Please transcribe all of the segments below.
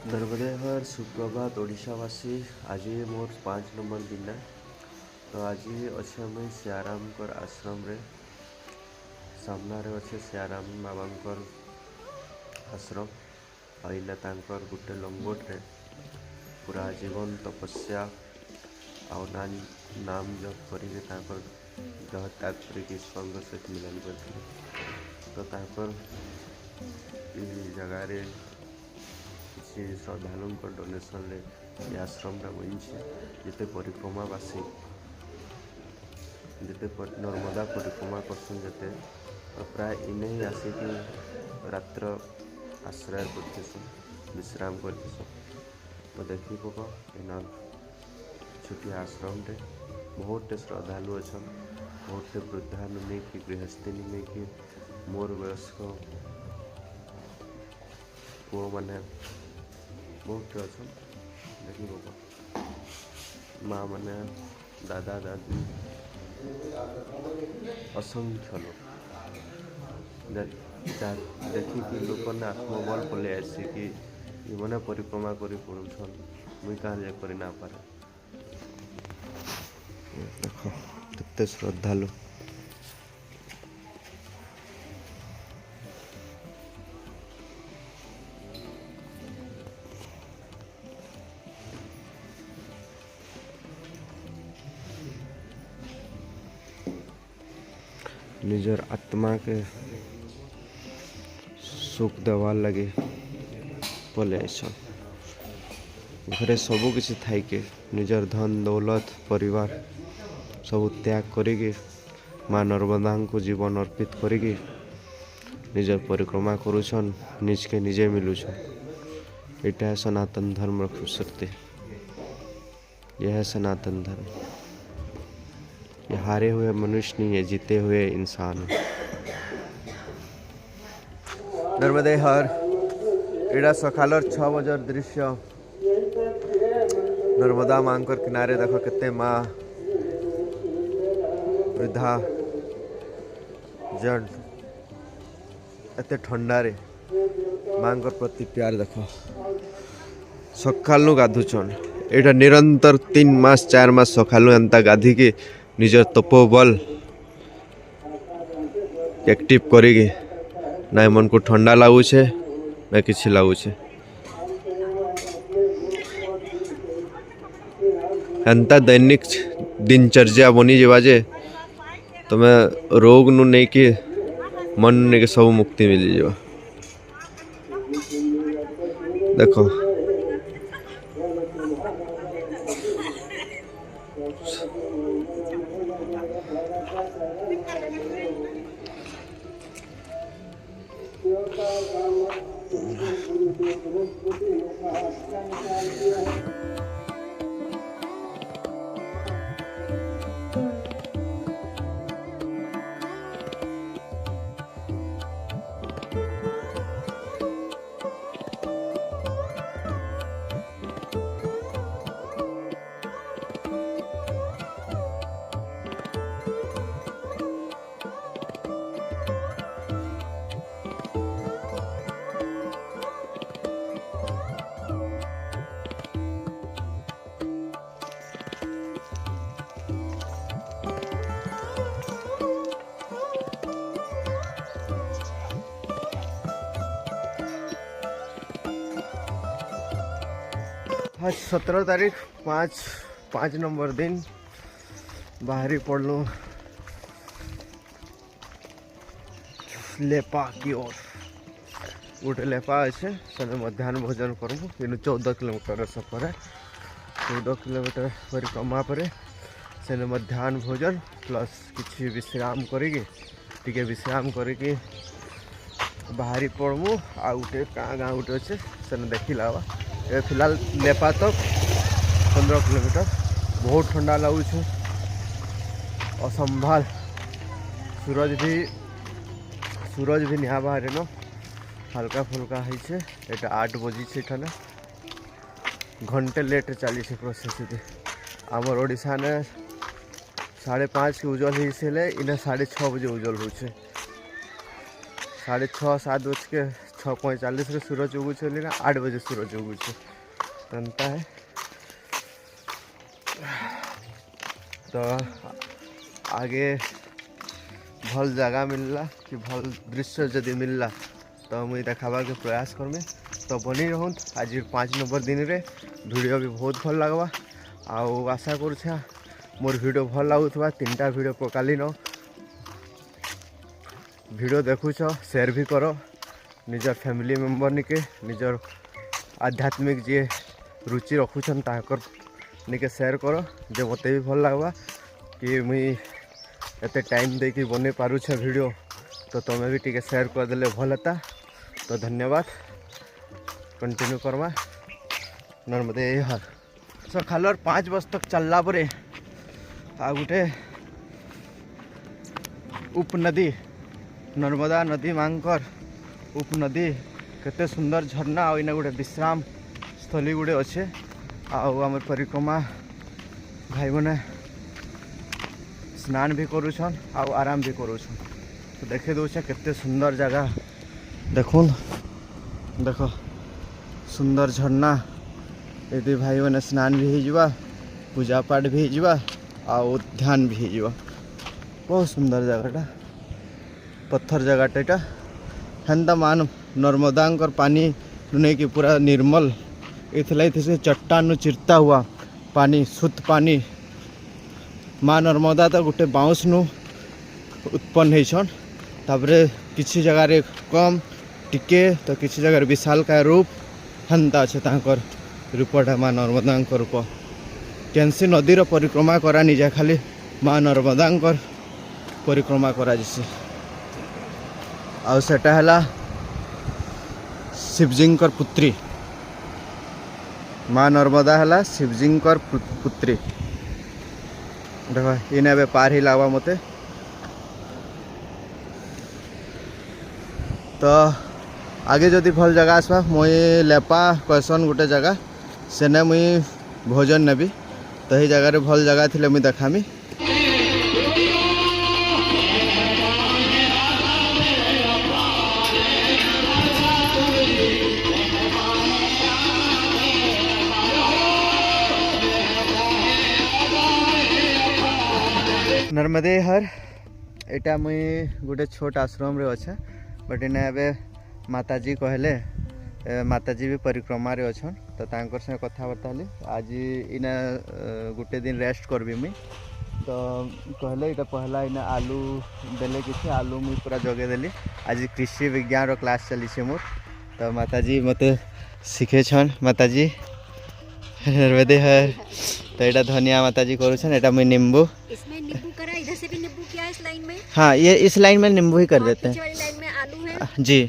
नर्मदेहर सुप्रभात ओडिशावासी। आज मोर 5 नंबर दिन है। तो आज अच्छे मुई सियाराम आश्रम रे सामना रे अच्छे सियाराम बाबा आश्रम आईना तांकर गुटे लंगोट रे पूरा जीवन तपस्या आउ नाम जप करिके तांकर देह त्याग करिके ईश्वर सहित मिलन करथिले। तो तांकर जगार किसी श्रद्धालु डोनेसन ले आश्रमटा बनी जिते परिक्रमावासी जिते नर्मदा परिक्रमा करसन जिते प्राय इने ही आसिक रात्र आश्रय करतेसन विश्राम करतेसन। तो देखी पक एना छोटी आश्रम रे बहुत श्रद्धालु अच्छा बहुत वृद्धा नहीं कि गृहस्थी नहीं कि मोर वयस्क पुओ मैंने बहुत अच्छा देखी पक माँ मैंने दादा दादी असंख्य लोग देखिकी लोक ने आत्मबल पलि आसी कि इमने परिक्रमा कर पड़ुछन मुई कहाँ कर ना पारे। देख केते श्रद्धालु निजर आत्मा के सुख देवार लगे पले आसन घरे सबू किसी थाई के निजर धन दौलत परिवार सब त्याग करिके माँ नर्मदा को जीवन अर्पित करिके निजर परिक्रमा करुछन निज के निजे मिलुछन। इटा है सनातन धर्म खूबसूरती। यह है सनातन धर्म। ये हारे हुए मनुष्य नहीं है, जीते हुए इंसान है। नर्मदेहर एड़ा सकालर 6 बजर दृश्य नर्मदा मांकर किनारे देख केते माँ वृद्धा जन एते ठंडारे माँ प्रति प्यार देख सकालू गाधुचन। एटा निरंतर 3 मास 4 मास सकालू एंता गाधी के निजर तपोबल एक्टिव करिके ना मन को ठंडा लगुचे ना किसी लगुचे। एंता दैनिक दिनचर्या बनी जावा जे तुम्हें रोग नु नहीं कि मन नहीं के सब मुक्ति मिली जावा। देखो आज 17 तारीख 5 नंबर दिन बाहरी पड़लू लेपा की ओर गोटे लेपा अच्छे से मध्याह्न भोजन करूँ इन 14 किलोमीटर सफर है। 14 किलोमीटर परिक्रमा पर से मध्याह्न भोजन प्लस किसी विश्राम करके विश्राम करके बाहरी पड़मु आ गोटे गाँ गोटे अच्छे से देखी लावा। ये फिलहाल लेपा तक 15 किलोमीटर बहुत ठंडा लगुच असंभाल सूरज भी निहा बाहर न हल्का फुल्का है। 8 बजी से घंटे लेट चली प्रोसेस आमर ओडिशा ने 5:30 के उजल हो इन्हें 6:30 बजे उजल हो 6:30 7 बज के 6:45 सूरज उगुचे ना 8 बजे सूरज उगुचे एंता है। तो आगे भल जगह मिलला कि भल दृश्य जदि मिलला तो मुझे देखाबार के प्रयास करमी। तो बनी रहूँ आज 5 नंबर दिन रे वीडियो भी बहुत भल लगवा। आउ आशा करुछा मोर वीडियो भल लगुवा। 3टा वीडियो पकाली न वीडियो देखुछ शेयर भी करो निजर फैमिली मेम्बर निके निजर आध्यात्मिक जी रुचि रखुछन ताकर निके शेयर करो जे मते भी भल लगवा कि मुई एते टाइम दे कि बने पारुछ वीडियो। तो तुम्हें भी टिके शेयर कर देले भल होता। तो धन्यवाद कंटिन्यू करमा नर्मदे हर सकालर 5 बजे तक चलला परे आ गुटे उपनदी नर्मदा नदी मांकर उपनदी केते सुंदर झरना और इना गोटे विश्राम स्थली गुटे अच्छे। आम परिक्रमा भाई मैंने स्नान भी करुछन आउ आराम भी करुछन। तो देखे दूचे केते सुंदर जगह देखुन देख सुंदर झरना यदि भाई मैंने स्नान भी हो पूजा पाठ भी हो आउ ध्यान भी हो। बहुत सुंदर जगहटा पत्थर जगहटा यहाँ हेन्ता मान नर्मदांकर पानी नहीं कि पूरा निर्मल इसे चट्टान चिरता हुआ पानी शुद्ध पानी माँ नर्मदा तो गोटे बाउंस नु उत्पन्न होइछन। तापरे किसी जगह रे कम टिके तो किसी जगह विशाल का रूप हेन्ता अच्छे तांकर रूपटा माँ नर्मदांकर रूप। केनसी नदीर परिक्रमा करा निजा खाली माँ नर्मदांकर परिक्रमा करा जिसे आउ सेटा हला शिवजींकर पुत्री माँ नर्मदा हला शिवजींकर पुत्री। देख इन ए पार ही लागवा मते। तो आगे जदि भल जगह आसवा मुई लेपा कहसन गोटे जगह सेने मुई भोजन नेबी। तो ही जगह भल जगह थिले मुई देखामी। नर्मदे हर एटा मुई गोटे छोट आश्रम रे अच्छे बट इना एबे माताजी कहले माताजी भी परिक्रमा रे अछन। तो तांकर संगे कथबार्ता हली आज इना गोटे दिन रेस्ट करबी मुई। तो कहले इटा पहला इना आलू देले कि आलू मुई पूरा जगे देली। आज कृषि विज्ञान रो क्लास चली छे मोर। तो माताजी मते सिखे छन माताजी नर्मदे हर। तो एटा धनिया माताजी करूछन एटा मुई नींबू इसमें नींबू करा इधर से भी नींबू किया इस लाइन में। हाँ ये इस लाइन में नींबू ही कर देते हैं। वाली लाइन में आलू है जी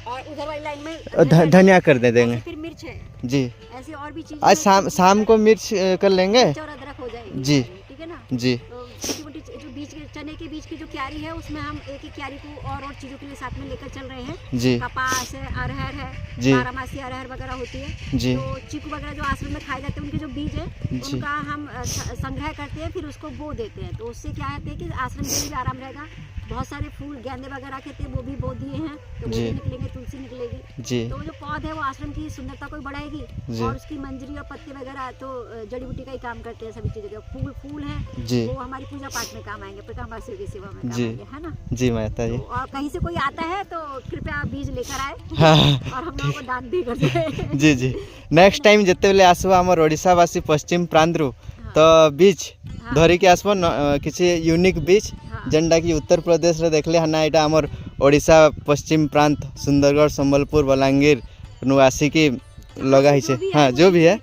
और उधर वाली लाइन में धनिया कर दे देंगे। फिर मिर्च है जी ऐसी और भी चीजें आज शाम को मिर्च कर लेंगे और अदरक हो जाएगी जी ठीक है ना। जी तो छोटी-मोटी जो बीच के चने के बीच की जो क्यारी है उसमें हम एक क्यारी को और चीजों के लिए साथ में लेकर चल रहे हैं जी। कपास है अरहर है जी। बारहमासी अरहर वगैरह होती है जी। तो चीकू वगैरह जो आश्रम में खाए जाते हैं उनके जो बीज है उनका हम संग्रह करते हैं फिर उसको बो देते हैं। तो उससे क्या है कि आश्रम के लिए भी आराम रहेगा। बहुत सारे फूल गेंदे वगैरह के थे वो भी बो दिए हैं तो वो भी निकलेंगे तुलसी निकलेगी जी। तो जो पौध है वो आश्रम की सुंदरता को बढ़ाएगी और उसकी मंजरी और पत्ते वगैरह तो जड़ी बूटी का ही काम करते हैं सभी चीजें। फूल है जी। वो हमारी पूजा पाठ में काम आएंगे प्रकाशवासियों की सेवा में काम जी। आएंगे है ना जी माता जी। तो और कहीं से कोई आता है तो कृपया बीज लेकर आए हाँ और हम लोगों को दान भी कर दे। जी जी नेक्स्ट टाइम जिते बेले आसबो हमर ओडिशावासी पश्चिम प्रांतरू तो बीच धरी के आसबो किसी यूनिक बीच जेनटा कि उत्तर प्रदेश रे देखले हना एटा हमर ओडिशा पश्चिम प्रांत सुंदरगढ़ संबलपुर बलांगीर नु आसी की लगा ही छे। हाँ जो भी है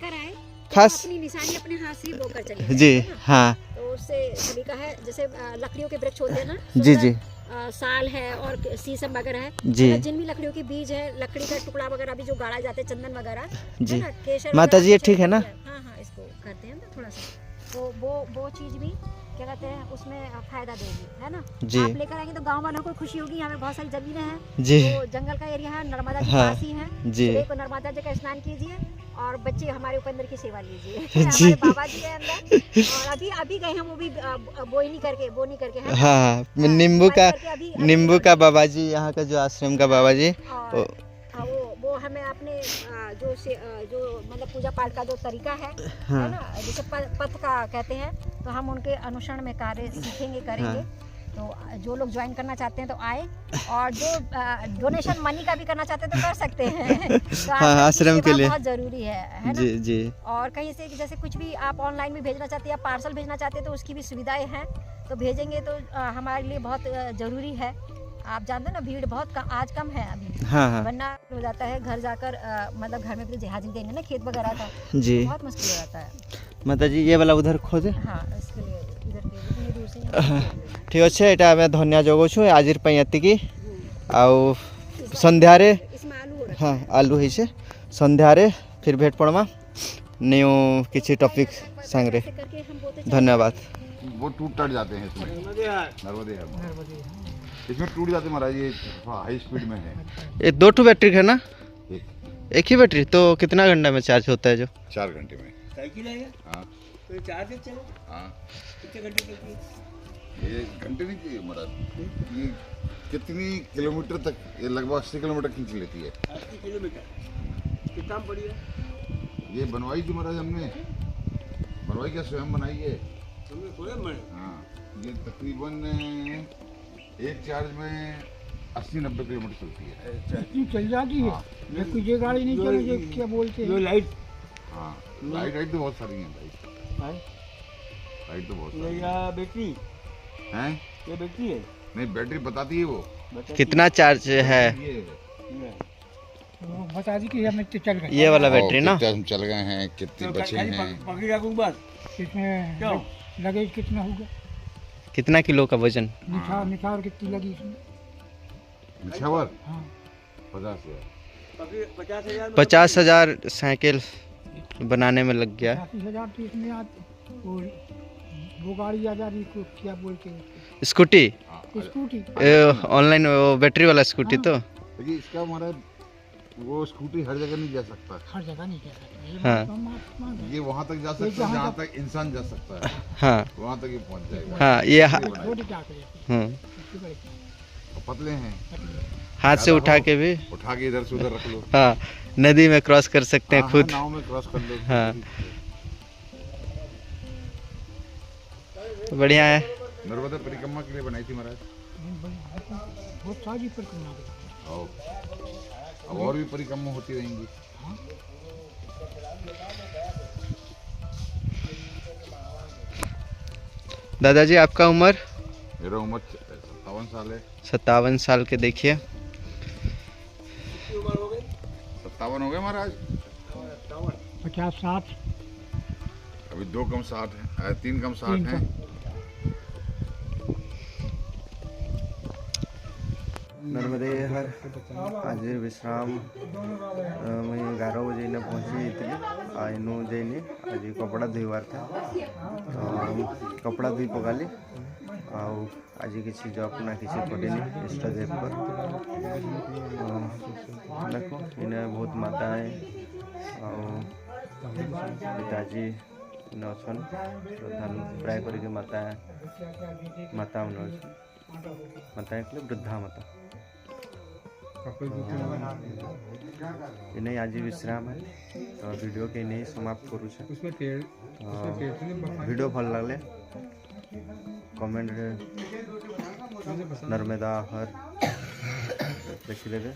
खास अपनी निशानी अपने हाथ से बो कर चले जी। हाँ तो उससे सभी का है जैसे लकड़ियों के वृक्ष होते हैं ना जी जी साल है और शीशम वगैरह है जी। जिन भी लकड़ियों के बीज है लकड़ी का टुकड़ा वगैरह भी जो गाड़ा जाते हैं चंदन वगैरह जी। केसर माता जी ये ठीक है ना। हाँ हाँ इसको करते हैं ना थोड़ा सा तो वो चीज भी क्या कहते हैं उसमें फायदा देगी है ना जी। आप लेकर आएंगे तो गांव वालों को खुशी होगी। यहाँ पे बहुत सारी जमीनें हैं जी। तो जंगल का एरिया है नर्मदा जी हाँ। पास ही है जी। देखो नर्मदा जी का स्नान कीजिए और बच्चे हमारे उपेंद्र की सेवा लीजिए। जी। हमारे बाबा जी है अंदर और अभी गए हैं वो भी बोई नहीं करके है ना? हाँ नींबू का बाबा जी यहाँ का जो आश्रम का बाबा जी वो हमें अपने जो मतलब पूजा पाठ का जो तरीका है हाँ। है ना, जैसे पथ का कहते हैं, तो हम उनके अनुसरण में कार्य सीखेंगे करेंगे। तो जो लोग ज्वाइन करना चाहते हैं तो आए, और जो डोनेशन मनी का भी करना चाहते हैं तो कर सकते हैं। तो हाँ, आश्रम के लिए बहुत जरूरी है ना। जी जी। और कहीं से जैसे कुछ भी आप ऑनलाइन भी भेजना चाहते हैं या पार्सल भेजना चाहते हैं तो उसकी भी सुविधाएं हैं, तो भेजेंगे तो हमारे लिए बहुत जरूरी है। आप जानते हैं ना, भीड़ बहुत आज कम है अभी। हाँ हाँ वरना हो जाता है घर जाकर मतलब घर में भी हाजिरी देंगे ना खेत वगैरह का, जी। तो बहुत मुश्किल हो जाता है। माता जी ये वाला उधर खोजे। हाँ, इसके लिए इधर के इतनी दूर से ठीक अच्छे, एटा आम धन्य जगाऊँ आज ये आउ संध्यारे इसमें आलू हो रहा हाँ आलू है संध्यारे फिर भेट पड़मा न्यू किसी टॉपिक सांगरे। है करके हम बोलते धन्यवाद। वो टूट टट जाते हैं इसमें, नर्मदे इसमें टूट जाते महाराज, ये हाई स्पीड में है। ये 2 बैटरी है ना? एक ही बैटरी तो कितना घंटा में चार्ज होता है जो? 4 घंटे में। साइकिल है हाँ तो चार्ज चले। हाँ, कितने घंटे चलती है? ये घंटे नहीं चाहिए महाराज, ये कितनी किलोमीटर तक, ये लगभग 80 किलोमीटर खींच लेती है। 80 किलोमीटर कितना पड़ी है? ये बनवाई थी महाराज हमने, बनवाई क्या स्वयं बनाई है। तुमने सोया मैंने? हाँ, ये तकरीबन एक चार्ज में 80-90 किलोमीटर चलती है। इतनी चल जाती है। हाँ। ये कुछ ये गाड़ी नहीं चली, ये क्या बोलते जो हैं। लाइट हाँ, लाइट तो बहुत सारी हैं भाई, लाइट तो बहुत ये सारी या बैटरी हैं। ये बैटरी है। नहीं, बैटरी बताती है वो। बताती कितना चार्ज है? ये है। वो बता दी कि हम इतने चल गए। ये वाला बैटरी ना? कितने हम चल गए हैं, कितने तो बचे खाली हैं। पकड़ी रखूं बस। इसमें क्यों? लगेज कितना होगा, कितना किलो का वजन? निखार कितनी लगी इसमें। निछावर हाँ 50,000। 50,000 50,000 साइकिल बनाने में लग गया। 80,000 तो इसमें वो गाड़ी आ जा रही को क्या बोलते हैं, स्कूटी हाँ, स्कूटी। ऑनलाइन वो बैटरी वाला स्कूटी तो देखिए इसका हमारा वो स्कूटी हर जगह नहीं जा सकता, हर जगह नहीं जा सकता। ये हाँ। बात तो हम आप मान रहे हैं। ये वहाँ तक जा सकता है जहाँ तक इंसान जा सकता है, हाँ वहाँ तक ये पहुँच जाएगा। हाँ ये छोटी क्या करें, इसकी बड़ी और पतले हैं, हाथ से उठा के भी उठा के इधर से उधर रख लो। हाँ नदी में क्रॉस कर सकते हैं हाँ, खुद। नाव में क्रॉस कर लो। हाँ। बढ़िया है। नर्मदा परिक्रमा के लिए बनाई थी महाराज। बहुत सारी परिक्रमा करते और अब और भी परिक्रमा होती रहेंगी। दादाजी आपका उम्र? मेरा उम्र 57 साल है। 57 साल के देखिए। 57 हो गए महाराज। 50-60 अभी 2 कम 60 है, 3 कम 60 3 हैं। नर्मदे हर आज विश्राम मुझे 11 बजे इन्हें पहुँची थी इनू जैनी आज कपड़ा धोबार था तो कपड़ा धोई पकाली आज किसी जॉब ना किसी करेनी स्टोरेज पर देखो इन्हें बहुत माताएं पिताजी इन्हें अच्छन प्रधान प्राय करके माता माता माता वृद्धा माता इन्हें आज विश्राम है तो वीडियो के नहीं समाप्त करूँ वीडियो भल लगे कमेंट नर्मदा हर देखिदेवे।